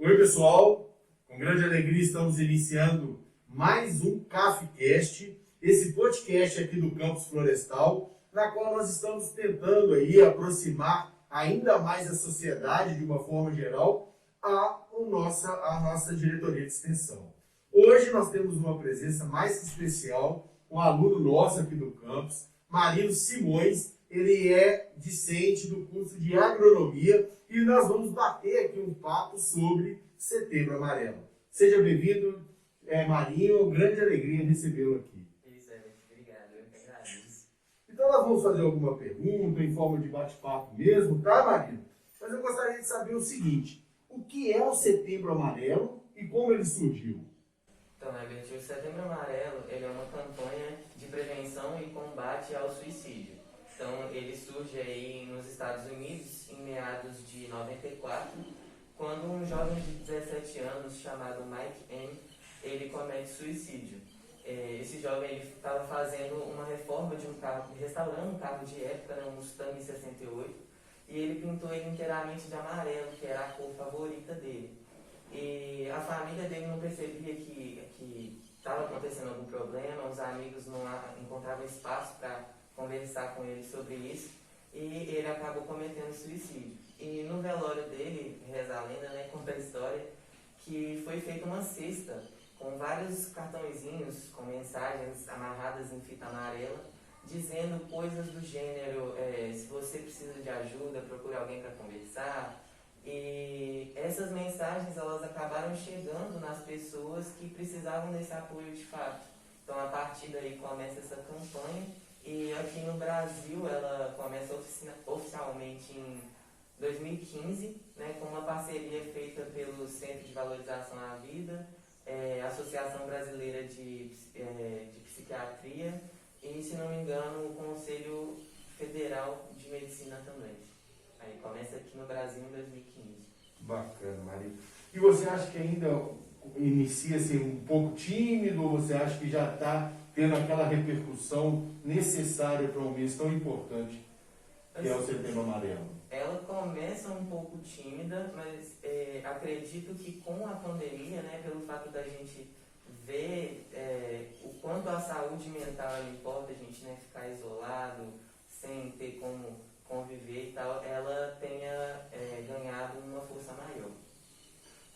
Oi, pessoal. Com grande alegria estamos iniciando mais um CafeCast, esse podcast aqui do Campus Florestal, na qual nós estamos tentando aí aproximar ainda mais a sociedade, de uma forma geral, a nossa diretoria de extensão. Hoje nós temos uma presença mais especial, um aluno nosso aqui do campus, Marino Simões. Ele é discente do curso de agronomia e nós vamos bater aqui um papo sobre Setembro Amarelo. Seja bem-vindo, Marinho, uma grande alegria recebê-lo aqui. Isso, obrigado, eu que agradeço. Então nós vamos fazer alguma pergunta em forma de bate-papo mesmo, tá, Marinho? Mas eu gostaria de saber o seguinte: o que é o Setembro Amarelo e como ele surgiu? Então, Herbert, o Setembro Amarelo ele é uma campanha de prevenção e combate ao suicídio. Então, ele surge aí nos Estados Unidos em meados de 94, quando um jovem de 17 anos chamado Mike M. ele comete suicídio. Esse jovem estava fazendo uma reforma de um carro, restaurando um carro de época, um Mustang 68, e ele pintou ele inteiramente de amarelo, que era a cor favorita dele. E a família dele não percebia que estava acontecendo algum problema, os amigos não encontravam espaço para conversar com ele sobre isso, e ele acabou cometendo suicídio. E no velório dele, reza a lenda, conta a história, que foi feita uma cesta com vários cartõezinhos, com mensagens amarradas em fita amarela, dizendo coisas do gênero, se você precisa de ajuda, procure alguém para conversar. E essas mensagens elas acabaram chegando nas pessoas que precisavam desse apoio de fato. Então, a partir daí começa essa campanha, e aqui no Brasil ela começa oficialmente em 2015, com uma parceria feita pelo Centro de Valorização à Vida, Associação Brasileira de Psiquiatria e, se não me engano, o Conselho Federal de Medicina também. Aí começa aqui no Brasil em 2015. Bacana, Maria. E você acha que ainda inicia-se um pouco tímido, ou você acha que já está tendo aquela repercussão necessária para um mês tão importante que é o Setembro Amarelo? Ela começa um pouco tímida, mas acredito que com a pandemia, pelo fato da gente ver o quanto a saúde mental importa, a gente ficar isolado, sem ter como conviver e tal, ela tenha ganhado uma força maior.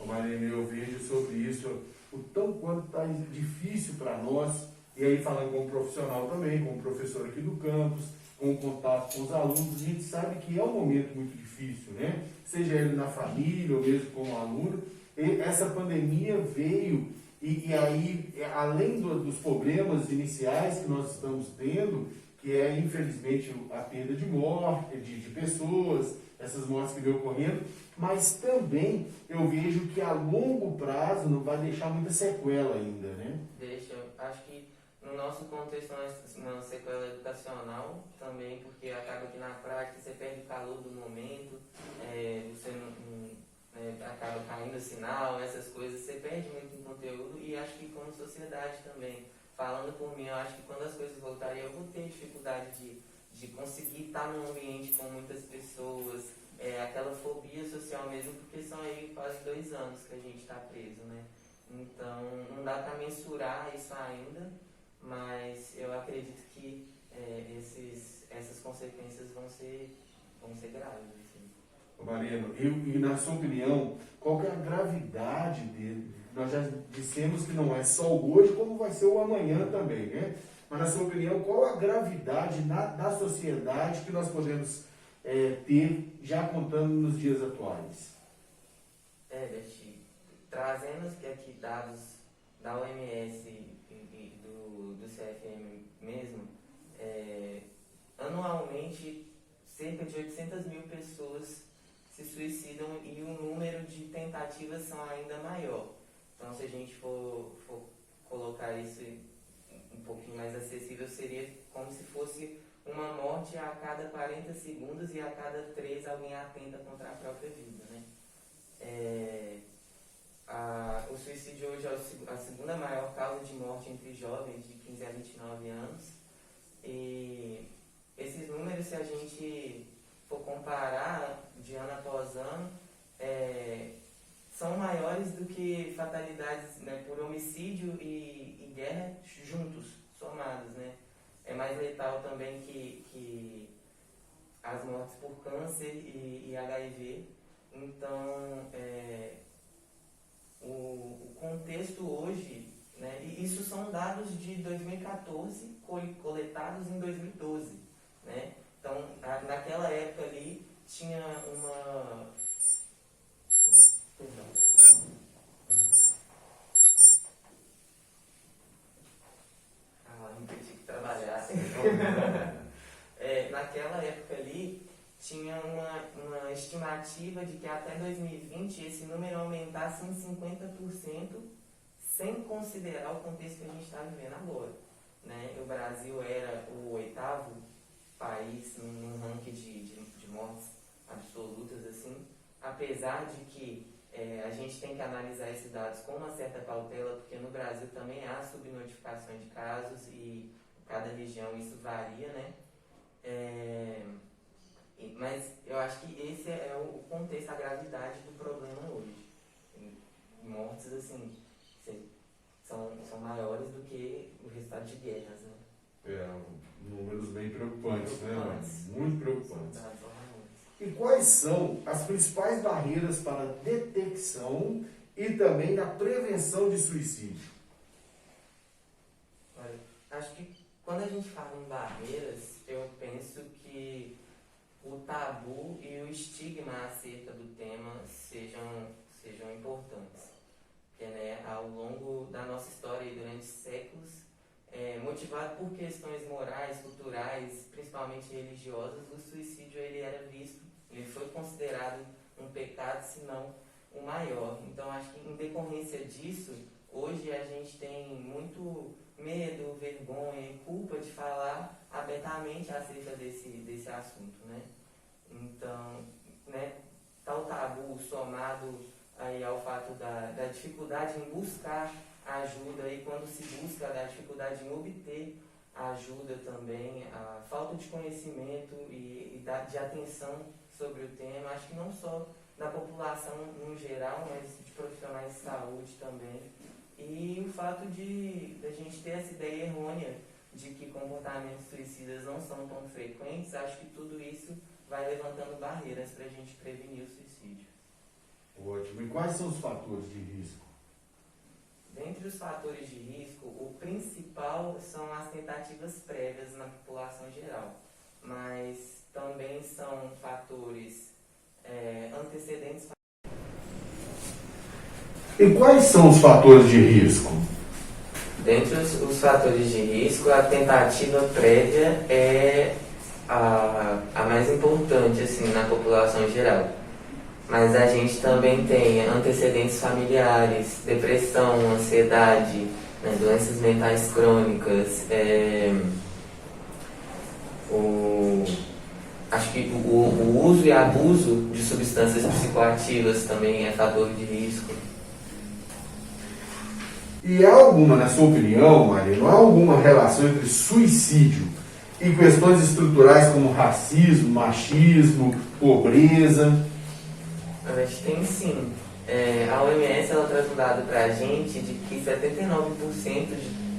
Marina, eu vejo sobre isso o tão quanto está difícil para nós, e aí falando como profissional também, como professor aqui do campus, com o contato com os alunos, a gente sabe que é um momento muito difícil, né? Seja ele na família ou mesmo como aluno. E essa pandemia veio e aí, além dos problemas iniciais que nós estamos tendo, que é infelizmente a perda de morte, de pessoas, essas mortes que vem ocorrendo, mas também eu vejo que a longo prazo não vai deixar muita sequela ainda, né? Deixa, acho que no nosso contexto uma sequela educacional também, porque acaba que na prática você perde o calor do momento, você não acaba caindo o sinal, essas coisas, você perde muito em conteúdo, e acho que como sociedade também, falando por mim, eu acho que quando as coisas voltarem eu vou ter dificuldade de conseguir estar num ambiente com muitas pessoas, aquela fobia social mesmo, porque são aí quase 2 anos que a gente está preso, né? Então, não dá para mensurar isso ainda, mas eu acredito que essas consequências vão ser graves. Assim. Mariano, e na sua opinião, qual que é a gravidade dele? Nós já dissemos que não é só o hoje, como vai ser o amanhã também, né? Mas na sua opinião, qual a gravidade da sociedade que nós podemos ter, já contando nos dias atuais? Beth, trazendo aqui dados da OMS e do CFM mesmo, anualmente cerca de 800 mil pessoas se suicidam e o número de tentativas são ainda maior. Então, se a gente for colocar isso um pouquinho mais acessível, seria como se fosse uma morte a cada 40 segundos e a cada 3 alguém atenta contra a própria vida, né? O suicídio hoje é a segunda maior causa de morte entre jovens de 15 a 29 anos. E esses números, se a gente for comparar de ano após ano, são maiores que fatalidades, né, por homicídio e guerra juntos, somados, né? É mais letal também que as mortes por câncer e HIV. Então, o contexto hoje, né, e isso são dados de 2014 coletados em 2012, né? Então, naquela época ali tinha uma... Perdão. Eu tinha que trabalhar. Naquela época ali tinha uma estimativa de que até 2020 esse número aumentasse em 50%, sem considerar o contexto que a gente está vivendo agora, né? O Brasil era o 8º país num ranking de mortes absolutas, assim, apesar de que a gente tem que analisar esses dados com uma certa cautela, porque no Brasil também há subnotificação de casos e cada região isso varia, né? Mas eu acho que esse é o contexto, a gravidade do problema hoje. Mortes, assim, são maiores do que o resultado de guerras, né? Números bem preocupantes, né? Muito preocupantes. Dados alarmantes. E quais são as principais barreiras para a detecção e também na prevenção de suicídio? Olha, acho que quando a gente fala em barreiras, eu penso que o tabu e o estigma acerca do tema sejam importantes. Porque, né, ao longo da nossa história e durante séculos, motivado por questões morais, culturais, principalmente religiosas, o suicídio ele foi considerado um pecado, se não o maior. Então, acho que em decorrência disso, hoje a gente tem muito medo, vergonha e culpa de falar abertamente acerca desse assunto, né? Então, né, tal tabu somado aí ao fato da dificuldade em buscar ajuda, e quando se busca, da dificuldade em obter ajuda também, a falta de conhecimento e de atenção sobre o tema, acho que não só da população no geral, mas de profissionais de saúde também. E o fato de a gente ter essa ideia errônea de que comportamentos suicidas não são tão frequentes, acho que tudo isso vai levantando barreiras para a gente prevenir o suicídio. Ótimo. E quais são os fatores de risco? Dentre os fatores de risco, o principal são as tentativas prévias na população geral, mas também são fatores antecedentes. E quais são os fatores de risco? Dentre os fatores de risco, a tentativa prévia é a mais importante, assim, na população geral. Mas a gente também tem antecedentes familiares, depressão, ansiedade, né, doenças mentais crônicas. Acho que o uso e abuso de substâncias psicoativas também é fator de risco. E há alguma, na sua opinião, Marino, há alguma relação entre suicídio e questões estruturais como racismo, machismo, pobreza? A gente tem sim. A OMS ela traz um dado para a gente de que 79%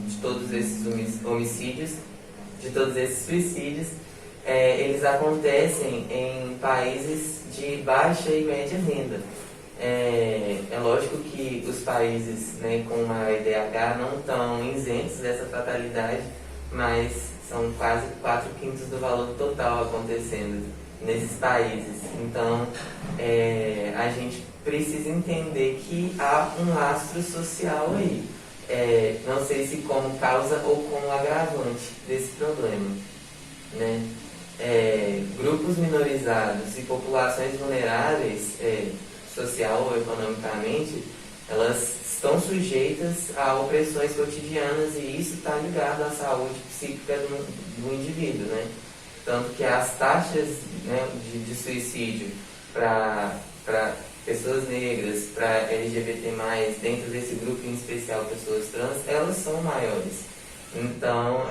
de todos esses homicídios, de todos esses suicídios, eles acontecem em países de baixa e média renda. É lógico que os países, né, com uma IDH não estão isentos dessa fatalidade, mas são quase 4/5 do valor total acontecendo nesses países. Então, a gente precisa entender que há um lastro social aí. Não sei se como causa ou como agravante desse problema, né? Grupos minorizados e populações vulneráveis, social ou economicamente, elas estão sujeitas a opressões cotidianas, e isso está ligado à saúde psíquica do indivíduo, né? Tanto que as taxas, né, de suicídio para pessoas negras, para LGBT+, dentro desse grupo em especial pessoas trans, elas são maiores. Então,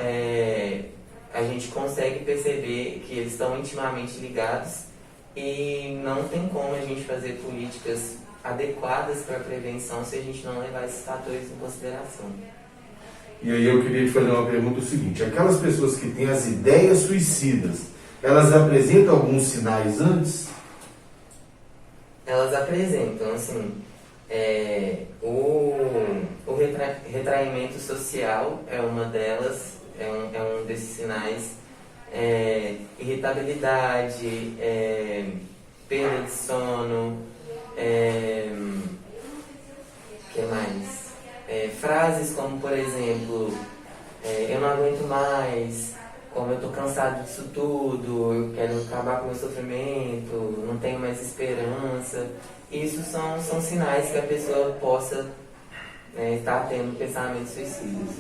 a gente consegue perceber que eles estão intimamente ligados, e não tem como a gente fazer políticas adequadas para a prevenção se a gente não levar esses fatores em consideração. E aí eu queria te fazer uma pergunta o seguinte: aquelas pessoas que têm as ideias suicidas, elas apresentam alguns sinais antes? Elas apresentam, assim, o retraimento social é uma delas, é um desses sinais, irritabilidade, perda de sono, que mais? Frases como, por exemplo, eu não aguento mais, como eu estou cansado disso tudo, eu quero acabar com o meu sofrimento, não tenho mais esperança. Isso são sinais que a pessoa possa estar tendo pensamentos suicidas.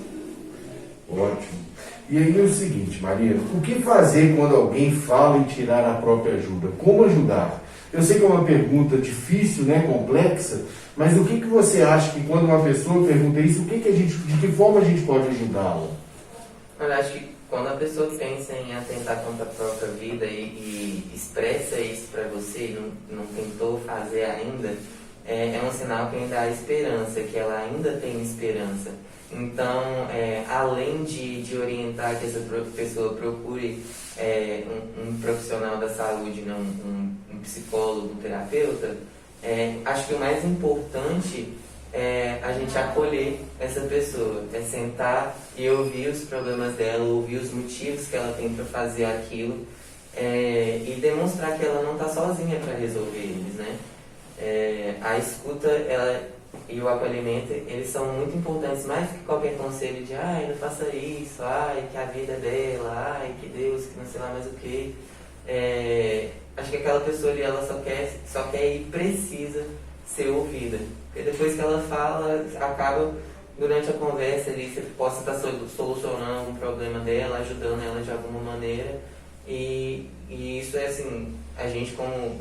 Ótimo. E aí é o seguinte, Marina, o que fazer quando alguém fala em tirar a própria ajuda? Como ajudar? Eu sei que é uma pergunta difícil, né, complexa, mas o que você acha que quando uma pessoa pergunta isso, de que forma a gente pode ajudá-la? Eu acho que quando a pessoa pensa em atentar contra a própria vida e expressa isso para você e não tentou fazer ainda, é um sinal que ainda há esperança, que ela ainda tem esperança. Então, além de orientar que essa pessoa procure um profissional da saúde, não, um psicólogo, um terapeuta, acho que o mais importante é a gente acolher essa pessoa, sentar e ouvir os problemas dela, ouvir os motivos que ela tem para fazer aquilo, e demonstrar que ela não está sozinha para resolver eles, né? A escuta e o acolhimento, eles são muito importantes, mais que qualquer conselho de ai, não faça isso, ai, que a vida é dela, ai, que Deus, que não sei lá mais o que. Acho que aquela pessoa ali, ela só quer e precisa ser ouvida. Porque depois que ela fala, acaba durante a conversa ali, você possa estar solucionando algum problema dela, ajudando ela de alguma maneira. E isso é assim, a gente como,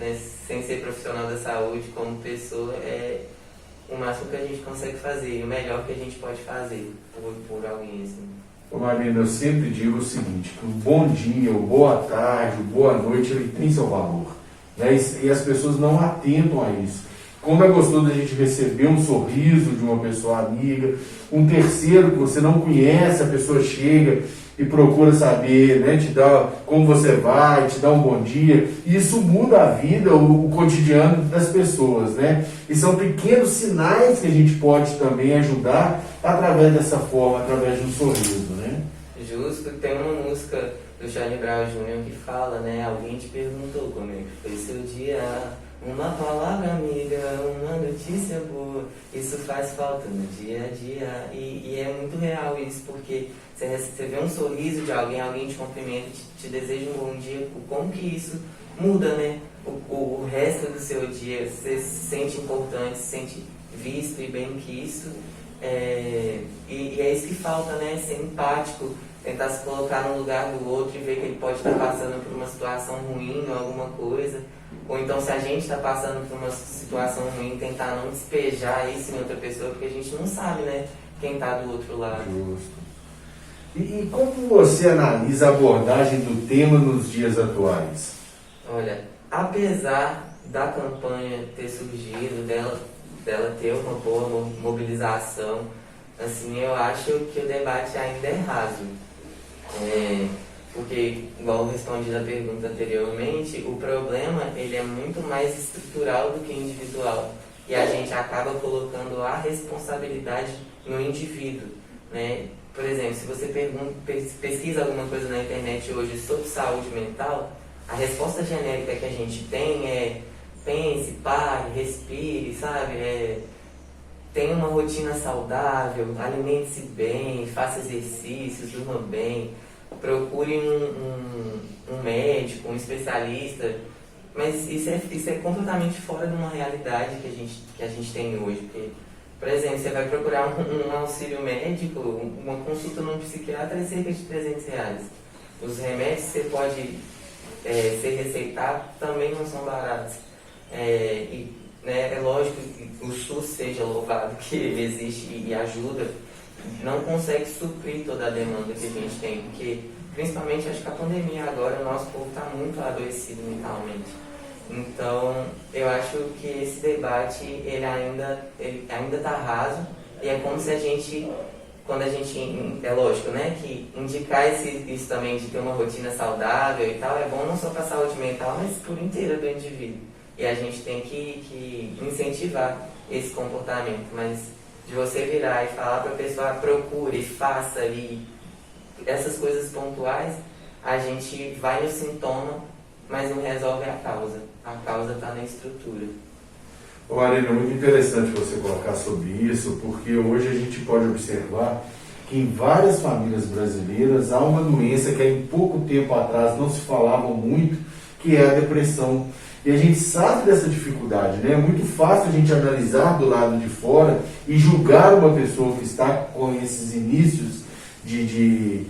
sem ser profissional da saúde, como pessoa, é o máximo que a gente consegue fazer, e o melhor que a gente pode fazer por alguém, assim. Ô Marina, eu sempre digo o seguinte, que o bom dia, o boa tarde, o boa noite, ele tem seu valor, né? E as pessoas não atentam a isso. Como é gostoso a gente receber um sorriso de uma pessoa amiga, um terceiro que você não conhece, a pessoa chega e procura saber, né, te dá como você vai, te dá um bom dia. E isso muda a vida, o cotidiano das pessoas, né? E são pequenos sinais que a gente pode também ajudar através dessa forma, através de um sorriso, né? Justo, tem uma música do Charlie Brown Jr. que fala, né? Alguém te perguntou como é que foi seu dia, uma palavra amiga, uma notícia boa, isso faz falta no dia a dia. E é muito real isso, porque você vê um sorriso de alguém, alguém te cumprimenta, te deseja um bom dia, como que isso muda, né? O resto do seu dia, você se sente importante, se sente visto e bem quisto. E é isso que falta, né? Ser empático, tentar se colocar no lugar do outro e ver que ele pode estar passando por uma situação ruim ou alguma coisa. Ou então, se a gente está passando por uma situação ruim, tentar não despejar isso em outra pessoa, porque a gente não sabe, né, quem está do outro lado. Justo. E como você analisa a abordagem do tema nos dias atuais? Olha, apesar da campanha ter surgido, dela ter uma boa mobilização, assim, eu acho que o debate ainda é raso. Porque, igual eu respondi na pergunta anteriormente, o problema ele é muito mais estrutural do que individual. E a gente acaba colocando a responsabilidade no indivíduo, né? Por exemplo, se você pesquisa alguma coisa na internet hoje sobre saúde mental, a resposta genérica que a gente tem é pense, pare, respire, sabe? Tenha uma rotina saudável, alimente-se bem, faça exercícios, durma bem, procure um médico, um especialista. Mas isso é completamente fora de uma realidade que a gente tem hoje. Porque, por exemplo, você vai procurar um auxílio médico, uma consulta num psiquiatra é cerca de R$300. Os remédios que você pode ser receitado também não são baratos. É lógico que o SUS seja louvado, que ele existe e ajuda, não consegue suprir toda a demanda que a gente tem, porque principalmente acho que a pandemia agora o nosso povo está muito adoecido mentalmente. Então, eu acho que esse debate, ele ainda tá raso, e é como se a gente, quando a gente, é lógico, né, que indicar isso também de ter uma rotina saudável e tal, é bom não só para a saúde mental, mas por inteira do indivíduo. E a gente tem que incentivar esse comportamento, mas de você virar e falar para a pessoa, procure, faça ali essas coisas pontuais, a gente vai no sintoma, mas não resolve a causa. A causa está na estrutura. Marina, é muito interessante você colocar sobre isso, porque hoje a gente pode observar que em várias famílias brasileiras há uma doença que há em pouco tempo atrás não se falava muito, que é a depressão. E a gente sabe dessa dificuldade, né? É muito fácil a gente analisar do lado de fora e julgar uma pessoa que está com esses inícios de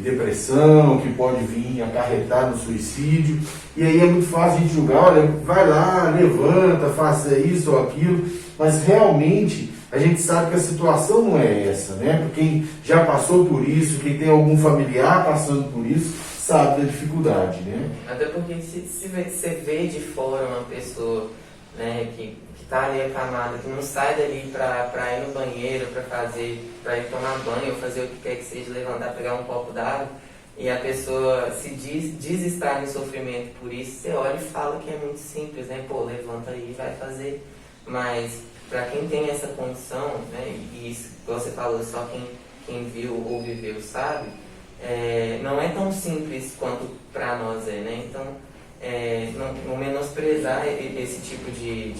depressão, que pode vir acarretar no suicídio. E aí é muito fácil a gente julgar, olha, vai lá, levanta, faça isso ou aquilo. Mas realmente a gente sabe que a situação não é essa, né? Porque quem já passou por isso, quem tem algum familiar passando por isso, sabe da dificuldade, né? Até porque se você vê de fora uma pessoa, né, que está ali acamada, que não sai dali para ir no banheiro, para ir tomar banho, ou fazer o que quer que seja, levantar, pegar um copo d'água, e a pessoa se diz estar em sofrimento por isso, você olha e fala que é muito simples, né? Pô, levanta aí e vai fazer. Mas para quem tem essa condição, né, e isso que você falou, só quem viu ou viveu sabe, não é tão simples quanto para nós né? Então, não menosprezar esse tipo de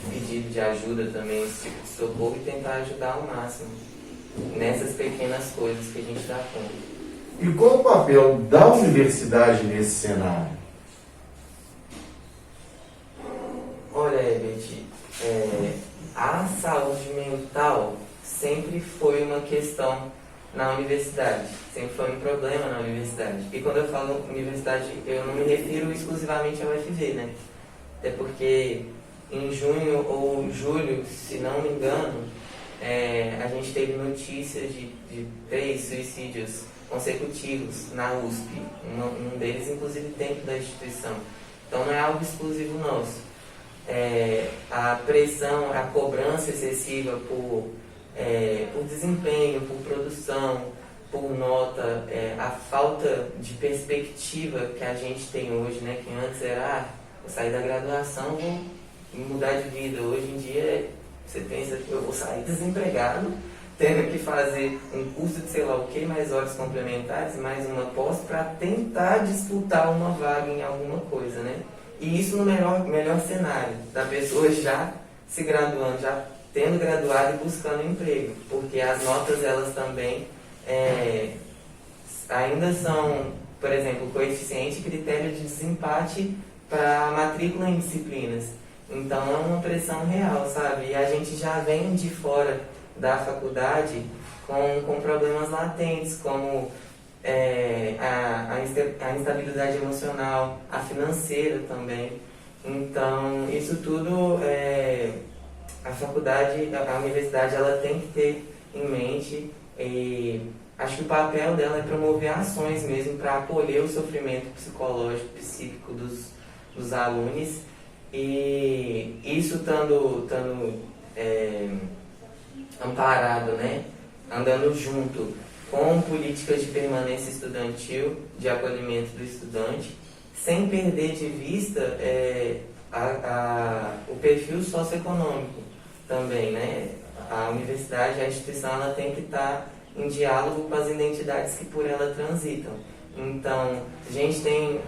pedido de ajuda também, esse tipo de socorro, e tentar ajudar ao máximo nessas pequenas coisas que a gente dá conta. E qual o papel da universidade nesse cenário? Olha, Herbert, a saúde mental sempre foi uma questão na universidade, sempre foi um problema na universidade. E quando eu falo universidade, eu não me refiro exclusivamente ao UFV, né? Até porque em junho ou julho, se não me engano, a gente teve notícia de 3 suicídios consecutivos na USP, um deles inclusive dentro da instituição. Então não é algo exclusivo nosso. A pressão, a cobrança excessiva por desempenho, por produção, por nota, a falta de perspectiva que a gente tem hoje, né? Que antes era, vou sair da graduação, vou mudar de vida. Hoje em dia, você pensa que eu vou sair desempregado, tendo que fazer um curso de sei lá o que, mais horas complementares, mais uma pós, para tentar disputar uma vaga em alguma coisa, né? E isso no melhor cenário, da pessoa já se graduando, já tendo graduado e buscando emprego, porque as notas, elas também ainda são, por exemplo, coeficiente e critério de desempate para a matrícula em disciplinas. Então é uma pressão real, sabe? E a gente já vem de fora da faculdade com problemas latentes, como a instabilidade emocional, a financeira também. Então, isso tudo, a faculdade, a universidade, ela tem que ter em mente, e acho que o papel dela é promover ações mesmo para acolher o sofrimento psicológico, psíquico dos alunos, e isso estando amparado, né? Andando junto com políticas de permanência estudantil, de acolhimento do estudante, sem perder de vista o perfil socioeconômico também, né? A universidade, a instituição, ela tem que estar em diálogo com as identidades que por ela transitam. Então, a gente tem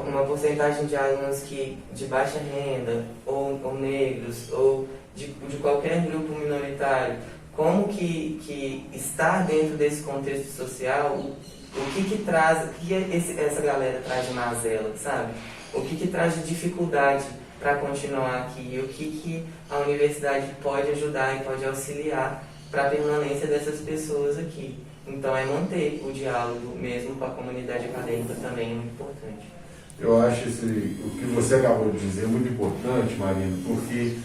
uma porcentagem de alunos de baixa renda, ou negros, ou de qualquer grupo minoritário. Como que estar dentro desse contexto social, o que traz, o que essa galera traz de mazela, sabe? O que traz de dificuldade para continuar aqui, e o que a universidade pode ajudar e pode auxiliar para a permanência dessas pessoas aqui. Então manter o diálogo mesmo com a comunidade acadêmica também é muito importante. Eu acho o que você acabou de dizer muito importante, Marina, porque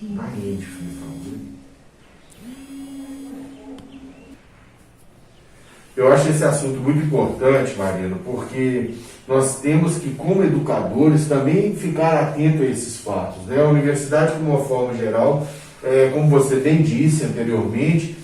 na rede, por favor. Eu acho esse assunto muito importante, Marina, porque nós temos que, como educadores, também ficar atentos a esses fatos, né? A universidade, de uma forma geral, como você bem disse anteriormente,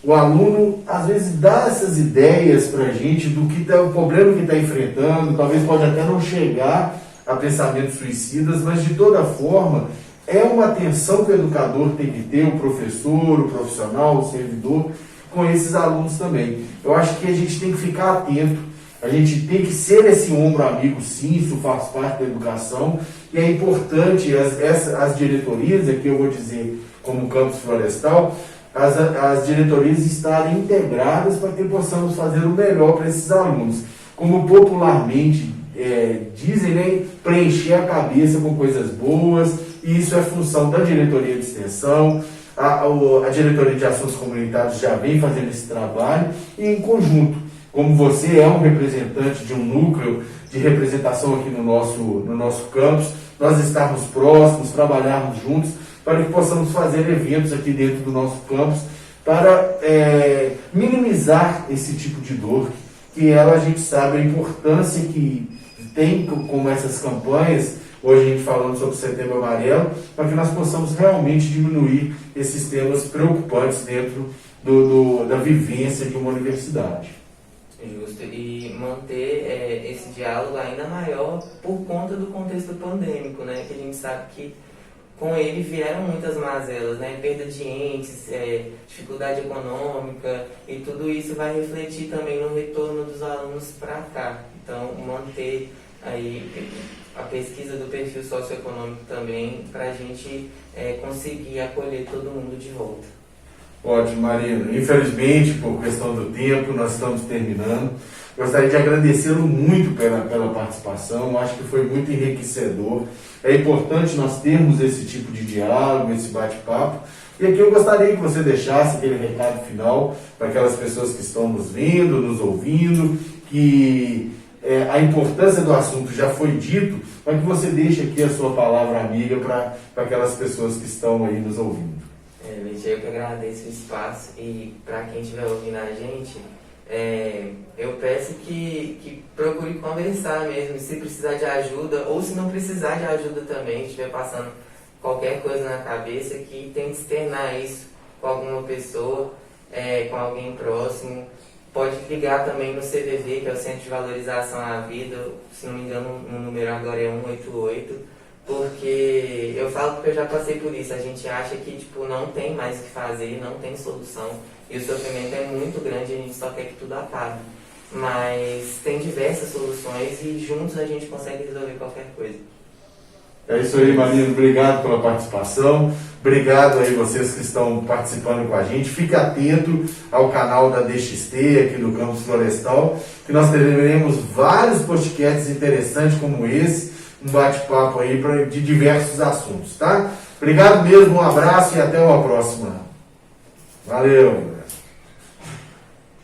o aluno às vezes dá essas ideias para a gente do que o problema que está enfrentando, talvez pode até não chegar a pensamentos suicidas, mas de toda forma é uma atenção que o educador tem que ter, o professor, o profissional, o servidor, com esses alunos também. Eu acho que a gente tem que ficar atento, a gente tem que ser esse ombro amigo, sim, isso faz parte da educação, e é importante as diretorias, aqui eu vou dizer como campus florestal, as diretorias estarem integradas para que possamos fazer o melhor para esses alunos. Como popularmente dizem, né, preencher a cabeça com coisas boas, e isso é função da diretoria de extensão, a diretoria de assuntos comunitários já vem fazendo esse trabalho, e em conjunto, como você é um representante de um núcleo de representação aqui no nosso campus, nós estarmos próximos, trabalharmos juntos, para que possamos fazer eventos aqui dentro do nosso campus, para minimizar esse tipo de dor, que a gente sabe a importância que tem com essas campanhas, hoje a gente falando sobre o Setembro Amarelo, para que nós possamos realmente diminuir esses temas preocupantes dentro da vivência de uma universidade. Justo, e manter esse diálogo ainda maior por conta do contexto pandêmico, né? Que a gente sabe que com ele vieram muitas mazelas, né? Perda de entes, dificuldade econômica, e tudo isso vai refletir também no retorno dos alunos para cá. Então, manter aí a pesquisa do perfil socioeconômico também, para a gente conseguir acolher todo mundo de volta. Ótimo, Marina. Infelizmente, por questão do tempo, nós estamos terminando. Gostaria de agradecê-lo muito pela participação, acho que foi muito enriquecedor. É importante nós termos esse tipo de diálogo, esse bate-papo. E aqui eu gostaria que você deixasse aquele recado final para aquelas pessoas que estão nos vendo, nos ouvindo, que a importância do assunto já foi dito, mas que você deixe aqui a sua palavra amiga para aquelas pessoas que estão aí nos ouvindo. Eu que agradeço o espaço, e para quem estiver ouvindo a gente, eu peço que procure conversar mesmo, se precisar de ajuda, ou se não precisar de ajuda também, se estiver passando qualquer coisa na cabeça, que tente externar isso com alguma pessoa, com alguém próximo. Pode ligar também no CVV, que é o Centro de Valorização à Vida, se não me engano o número agora é 188, porque eu falo porque eu já passei por isso. A gente acha que não tem mais o que fazer, não tem solução, e o sofrimento é muito grande, a gente só quer que tudo acabe. Mas tem diversas soluções e juntos a gente consegue resolver qualquer coisa. É isso aí, Marina. Obrigado pela participação. Obrigado aí vocês que estão participando com a gente. Fique atento ao canal da DXT aqui do Campus Florestal, que nós teremos vários podcasts interessantes como esse, um bate-papo aí de diversos assuntos, tá? Obrigado mesmo, um abraço e até uma próxima. Valeu!